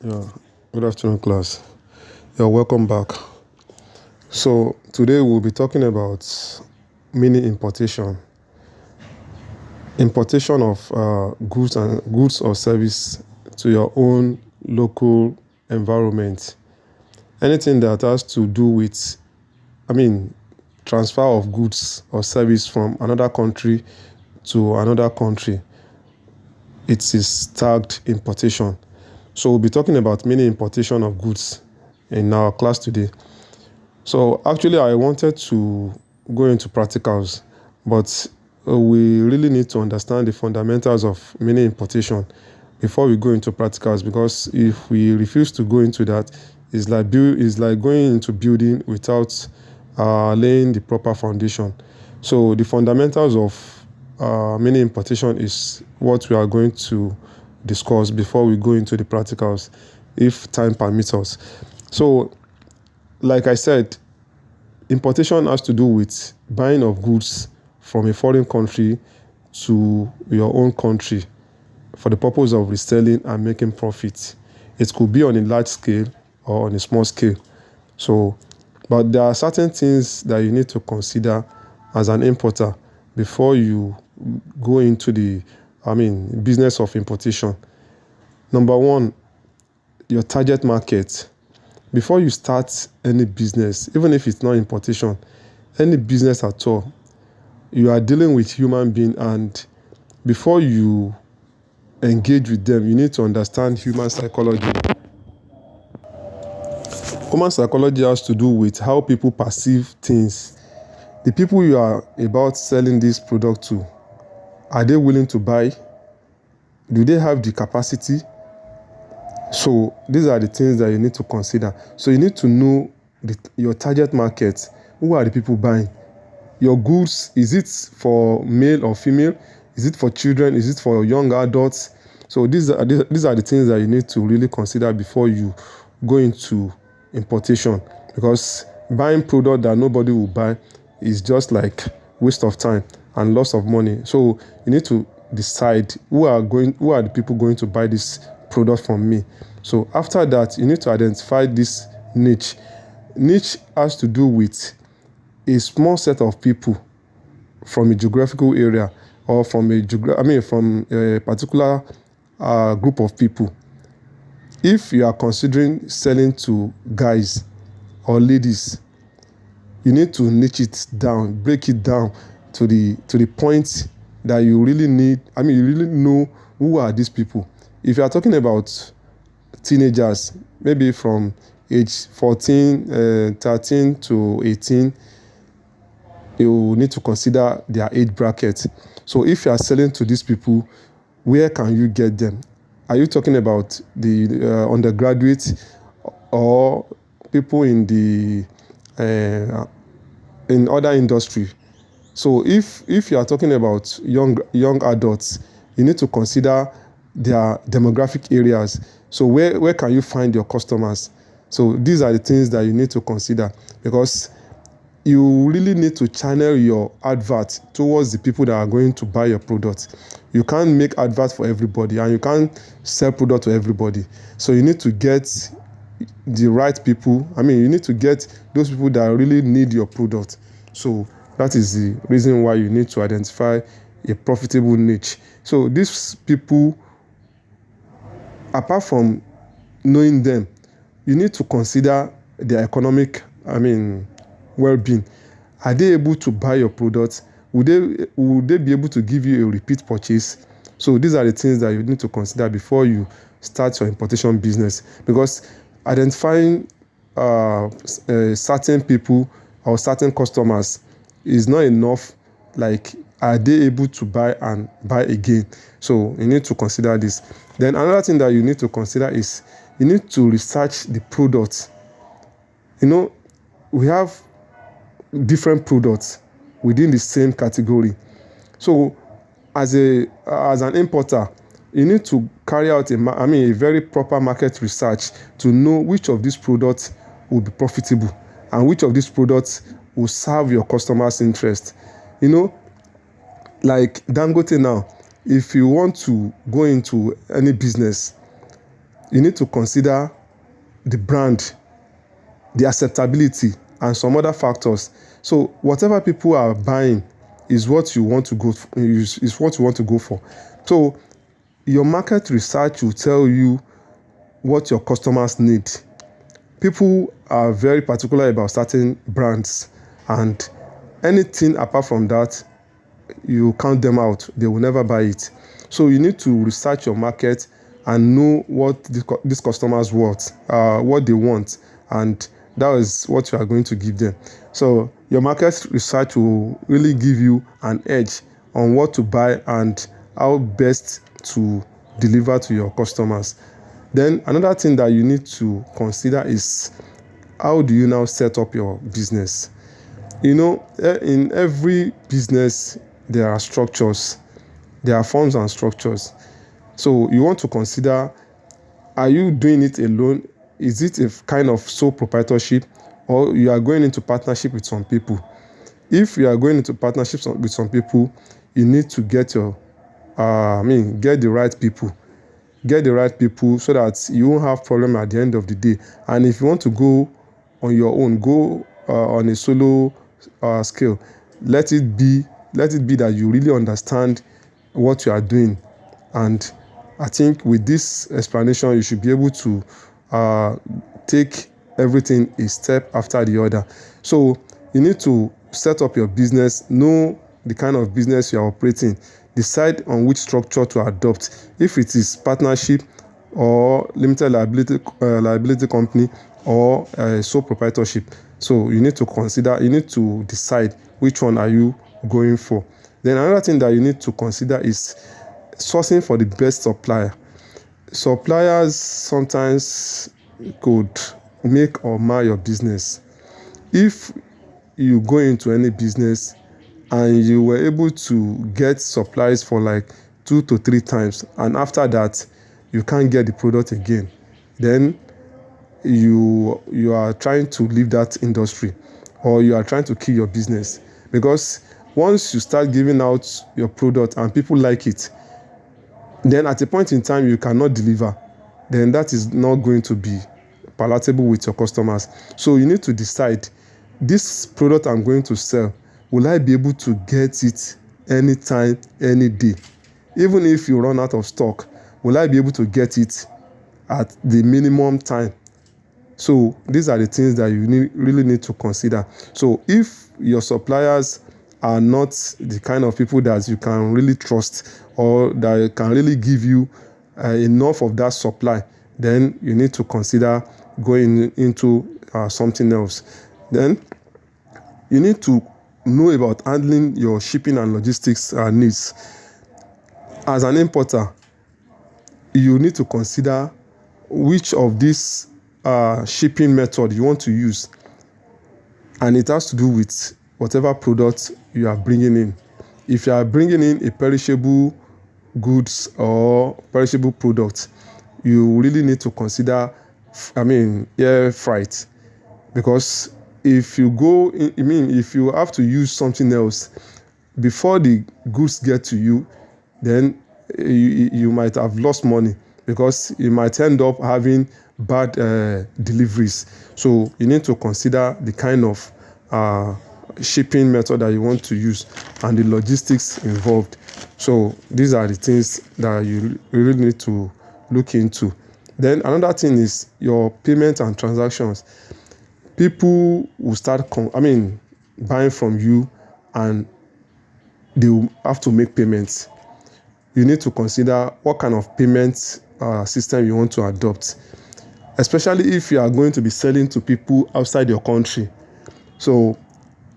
Yeah, good afternoon, class. Yeah, welcome back. So today we'll be talking about mini importation, importation of goods or service to your own local environment. Anything that has to do with, I mean, transfer of goods or service from another country to another country. It is tagged importation. So we'll be talking about mini importation of goods in our class today. So actually, I wanted to go into practicals, but we really need to understand the fundamentals of mini importation before we go into practicals. Because if we refuse to go into that, it's like going into building without laying the proper foundation. So the fundamentals of mini importation is what we are going to discuss before we go into the practicals, if time permits us. So, like I said, importation has to do with buying of goods from a foreign country to your own country for the purpose of reselling and making profit. It could be on a large scale or on a small scale. So, but there are certain things that you need to consider as an importer before you go into the, business of importation. Number one, your target market. Before you start any business, even if it's not importation, any business at all, you are dealing with human being, and before you engage with them, you need to understand human psychology. Human psychology has to do with how people perceive things. The people you are about selling this product to, are they willing to buy? Do they have the capacity? So these are the things that you need to consider. So you need to know your target market. Who are the people buying? Your goods, is it for male or female? Is it for children? Is it for young adults? So these are the things that you need to really consider before you go into importation. Because buying product that nobody will buy is just like waste of time and loss of money. So you need to decide who are the people going to buy this product from me. So after that, you need to identify this niche. Niche has to do with a small set of people from a geographical area, or from a particular group of people. If you are considering selling to guys or ladies, you need to niche it down, break it down to the point that you really need. You really know who are these people. If you are talking about teenagers, maybe from age 14, 13 to 18, you need to consider their age bracket. So if you are selling to these people, where can you get them? Are you talking about the undergraduates, or people in the in other industry? So if you are talking about young adults, you need to consider their demographic areas. So where can you find your customers? So these are the things that you need to consider, because you really need to channel your advert towards the people that are going to buy your product. You can't make adverts for everybody, and you can't sell product to everybody. So you need to get the right people. You need to get those people that really need your product. So that is the reason why you need to identify a profitable niche. So these people, apart from knowing them, you need to consider their economic, well-being. Are they able to buy your product? Would they be able to give you a repeat purchase? So these are the things that you need to consider before you start your importation business. Because identifying certain people or certain customers is not enough. Like, are they able to buy and buy again? So you need to consider this. Then another thing that you need to consider is you need to research the product. We have different products within the same category. So as an importer, you need to carry out a very proper market research to know which of these products will be profitable and which of these products will serve your customers' interest. Like Dangote now, if you want to go into any business, You need to consider the brand, the acceptability, and some other factors. So whatever people are buying is what you want to go for, is what you want to go for. So your market research will tell you what your customers need. People are very particular about certain brands, and anything apart from that, you count them out, they will never buy it. So you need to research your market and know what these customers want, what they want, and that is what you are going to give them. So your market research will really give you an edge on what to buy and how best to deliver to your customers. Then another thing that you need to consider is, how do you now set up your business? In every business, there are structures, there are forms and structures. So you want to consider, are you doing it alone? Is it a kind of sole proprietorship, or you are going into partnership with some people? If you are going into partnerships with some people, you need to get get the right people. Get the right people so that you won't have problem at the end of the day. And if you want to go on your own, go on a solo scale. Let it be that you really understand what you are doing. And I think with this explanation, you should be able to take everything a step after the other. So you need to set up your business, know the kind of business you are operating, decide on which structure to adopt. If it is partnership or limited liability company or sole proprietorship. So you need to decide which one are you going for. Then another thing that you need to consider is sourcing for the best supplier. Suppliers sometimes could make or mar your business. If you go into any business and you were able to get supplies for like 2 to 3 times, and after that you can't get the product again, then you are trying to leave that industry, or you are trying to kill your business. Because once you start giving out your product and people like it, then at a point in time you cannot deliver, then that is not going to be palatable with your customers. So you need to decide, this product I'm going to sell, will I be able to get it anytime, any day? Even if you run out of stock, will I be able to get it at the minimum time? So these are the things that you really need to consider. So if your suppliers are not the kind of people that you can really trust, or that can really give you enough of that supply, then you need to consider going into something else. Then you need to know about handling your shipping and logistics needs. As an importer, you need to consider which of these shipping method you want to use, and it has to do with whatever product you are bringing in. If you are bringing in a perishable goods or perishable product, you really need to consider air freight. Because if you if you have to use something else before the goods get to you, then you might have lost money, because you might end up having bad deliveries. So you need to consider the kind of shipping method that you want to use and the logistics involved. So these are the things that you really need to look into. Then another thing is your payment and transactions. People will start buying from you, and they will have to make payments. You need to consider what kind of payment system you want to adopt, especially if you are going to be selling to people outside your country. So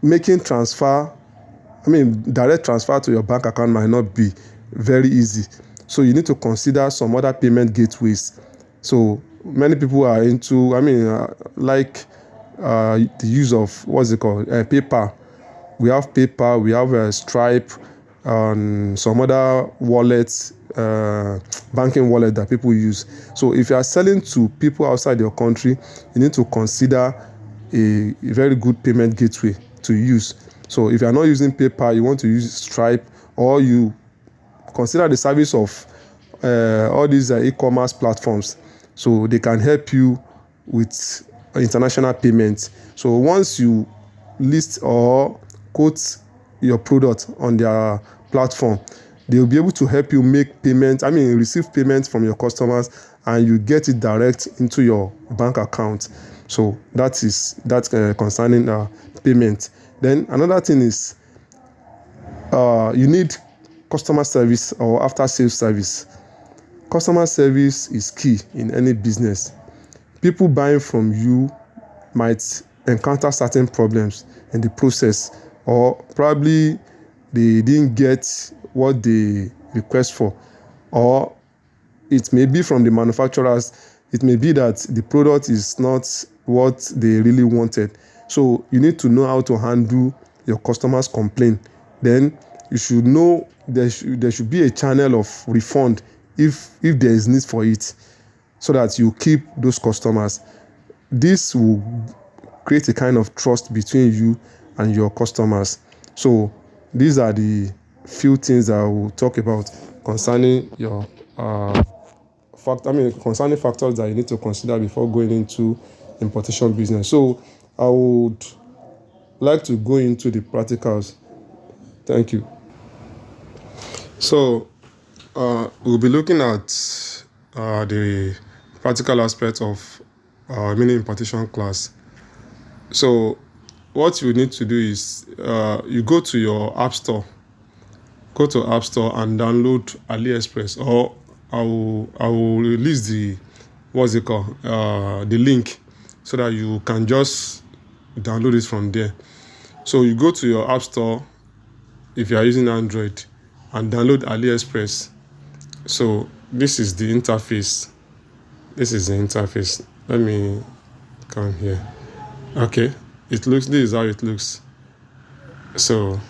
making direct transfer to your bank account might not be very easy. So you need to consider some other payment gateways. So many people are into, the use of PayPal. We have PayPal, we have Stripe, and some other wallets, banking wallet that people use. So if you are selling to people outside your country, you need to consider a very good payment gateway to use. So if you are not using PayPal, you want to use Stripe, or you consider the service of all these e-commerce platforms. So they can help you with international payments. So once you list or quote your product on their platform, they will be able to help you make payments, receive payments from your customers, and you get it direct into your bank account. So that's concerning payment. Then another thing is you need customer service or after sales service. Customer service is key in any business. People buying from you might encounter certain problems in the process, or probably they didn't get what they request for, or it may be from the manufacturers. It may be that the product is not what they really wanted. So you need to know how to handle your customers' complaint. Then you should know there should be a channel of refund if there is need for it, so that you keep those customers. This will create a kind of trust between you and your customers. So these are the few things that I will talk about concerning your concerning factors that you need to consider before going into importation business. So I would like to go into the practicals. Thank you. So we'll be looking at the practical aspect of mini importation class. So what you need to do is you go to your app store, and download AliExpress, or I will release the the link, so that you can just download it from there. So you go to your app store if you are using Android and download AliExpress. So this is the interface. Let me come here. Okay, this is how it looks. So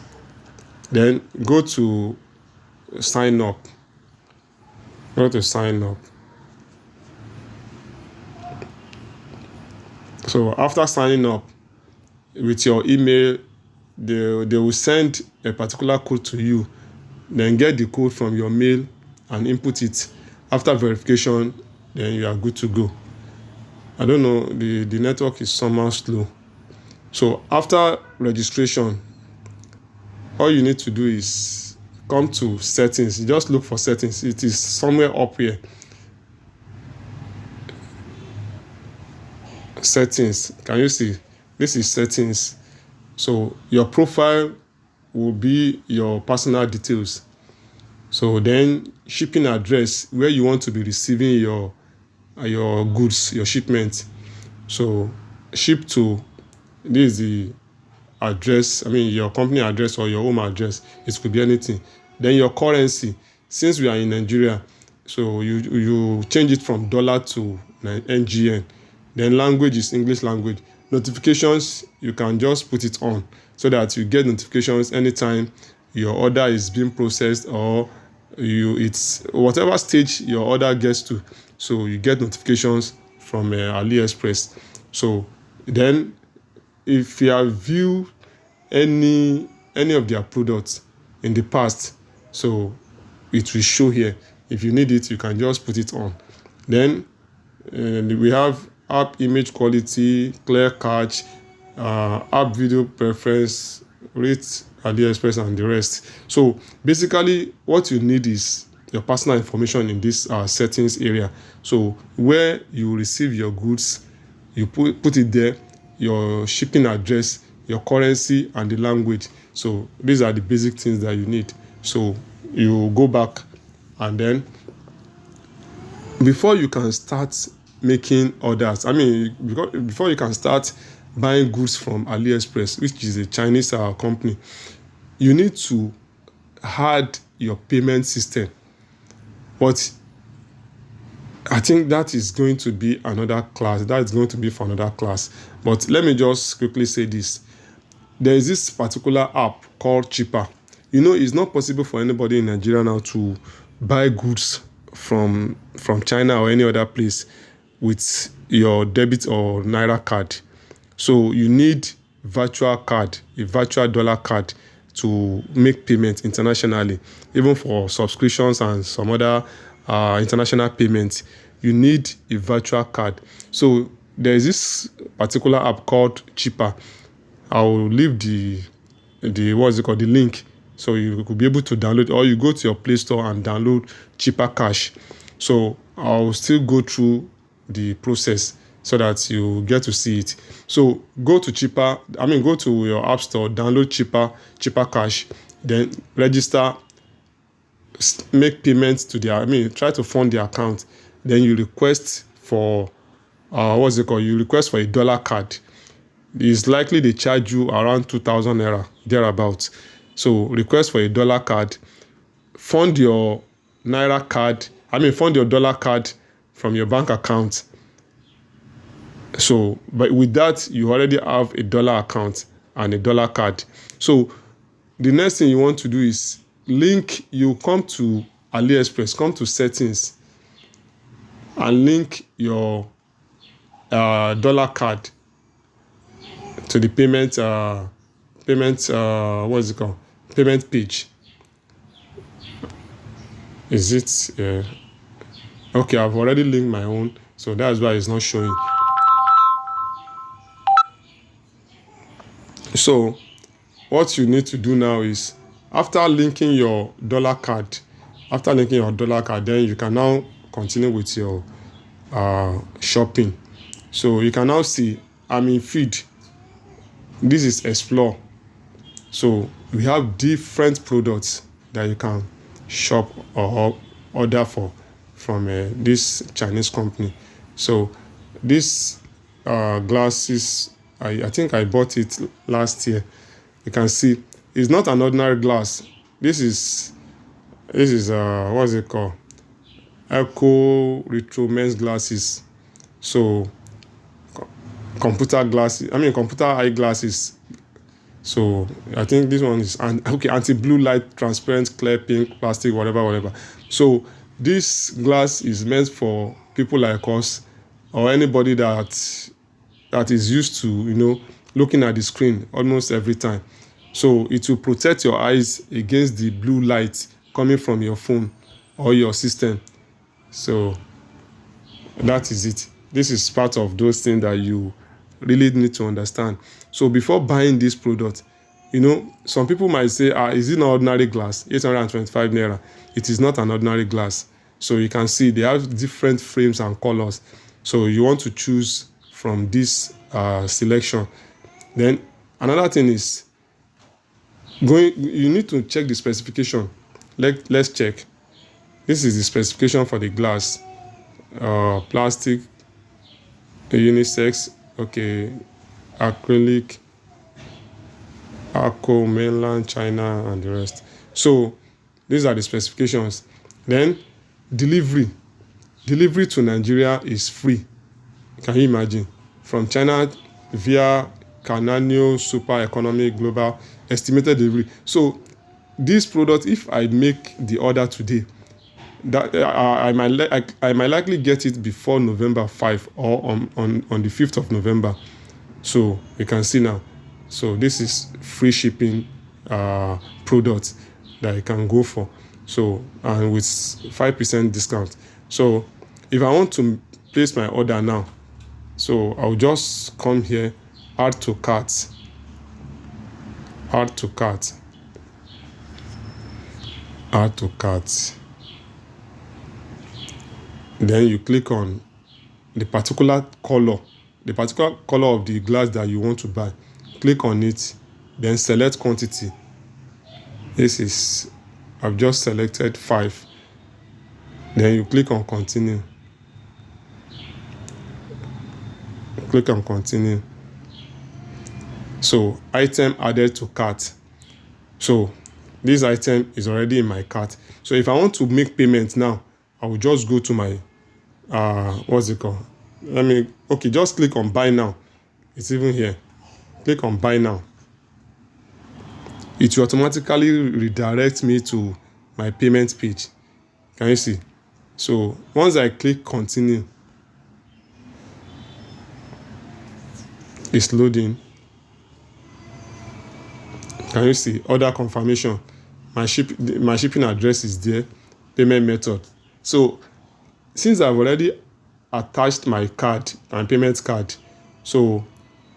then go to sign up. So after signing up with your email, they will send a particular code to you. Then get the code from your mail and input it. After verification, then you are good to go. I don't know, the network is somehow slow. So after registration, all you need to do is come to settings. You just look for settings. It is somewhere up here. Settings. Can you see? This is settings. So your profile will be your personal details. So then shipping address, where you want to be receiving your goods, your shipment. So ship to, this is the address, your company address or your home address. It could be anything. Then your currency, since we are in Nigeria, so you change it from dollar to NGN. Then language is English language. Notifications, you can just put it on, so that you get notifications anytime your order is being processed, or it's whatever stage your order gets to. So you get notifications from AliExpress. So then if you have viewed any of their products in the past, so it will show here. If you need it, you can just put it on. Then we have app image quality, clear cache, app video preference, rate AliExpress, and the rest. So basically what you need is your personal information in this settings area. So where you receive your goods, you put it there, your shipping address, your currency, and the language. So these are the basic things that you need. So you go back, and then before you can start making orders, before you can start buying goods from AliExpress, which is a Chinese company, you need to add your payment system. But I think that is going to be another class. That is going to be for another class. But let me just quickly say this. There is this particular app called Cheaper. It's not possible for anybody in Nigeria now to buy goods from China or any other place with your debit or Naira card. So you need a virtual dollar card to make payments internationally, even for subscriptions and some other international payments. you need a virtual card. So there is this particular app called Cheaper. I'll leave the what's it called, the link, so you could be able to download, or you go to your Play Store and download Cheaper Cash. So I'll still go through the process so that you get to see it. So go to go to your App Store, download Cheaper Cash, then register, make payments to try to fund the account. Then you request for you request for a dollar card. It's likely they charge you around 2,000 naira thereabouts. So request for a dollar card, fund your fund your dollar card from your bank account. So, but with that, you already have a dollar account and a dollar card. So the next thing you want to do is you come to AliExpress, come to settings, and link your dollar card to the payment page. Is it okay? I've already linked my own, so that's why it's not showing. So what you need to do now is, after linking your dollar card, then you can now continue with your shopping. So you can now see I'm in feed. This is explore. So we have different products that you can shop or order from this Chinese company. So this glasses, I think I bought it last year. You can see it's not an ordinary glass. This is what's it called? Eco Retro men's glasses. So computer eyeglasses. So I think this one is anti-blue light, transparent, clear, pink, plastic, whatever. So this glass is meant for people like us, or anybody that is used to looking at the screen almost every time. So it will protect your eyes against the blue light coming from your phone or your system. So that is it. This is part of those things that you really need to understand. So before buying this product, some people might say, is it an ordinary glass? 825 naira. It is not an ordinary glass. So you can see they have different frames and colors. So you want to choose from this selection. Then another thing is, you need to check the specification. Let's check. This is the specification for the glass. Plastic, unisex, okay, acrylic, Arco, mainland, China, and the rest. So these are the specifications. Then delivery to Nigeria is free. Can you imagine? From China via Cananio Super Economy Global estimated delivery. So this product, if I make the order today, that I might likely get it before November 5 or on the 5th of November. So you can see now. So this is free shipping product that you can go for. So, and with 5% discount. So if I want to place my order now, so I'll just come here, add to cart. Then you click on the particular color of the glass that you want to buy. Click on it, then select quantity. I've just selected 5. Then you click on continue. So item added to cart. So this item is already in my cart. So if I want to make payment now, I will just go to my just click on buy now. It's even here. Click on buy now. It will automatically redirect me to my payment page. Can you see? So once I click continue, it's loading. Can you see? Order confirmation. My shipping address is there. Payment method. So since I've already attached my card and payment card, so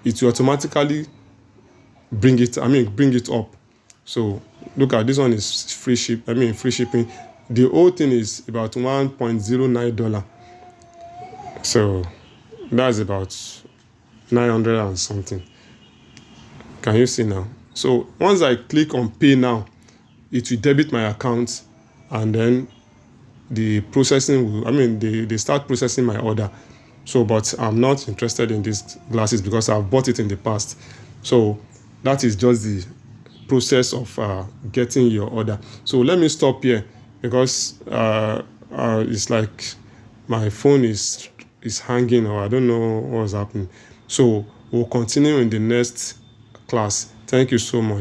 it will automatically bring it up. So look at this one is free shipping. The whole thing is about $1.09. So that's about 900 and something. Can you see now? So once I click on pay now, it will debit my account, and then the processing will, they start processing my order. So, but I'm not interested in these glasses because I've bought it in the past. So that is just the process of getting your order. So let me stop here because it's like my phone is hanging, or I don't know what's happening. So we'll continue in the next class. Thank you so much.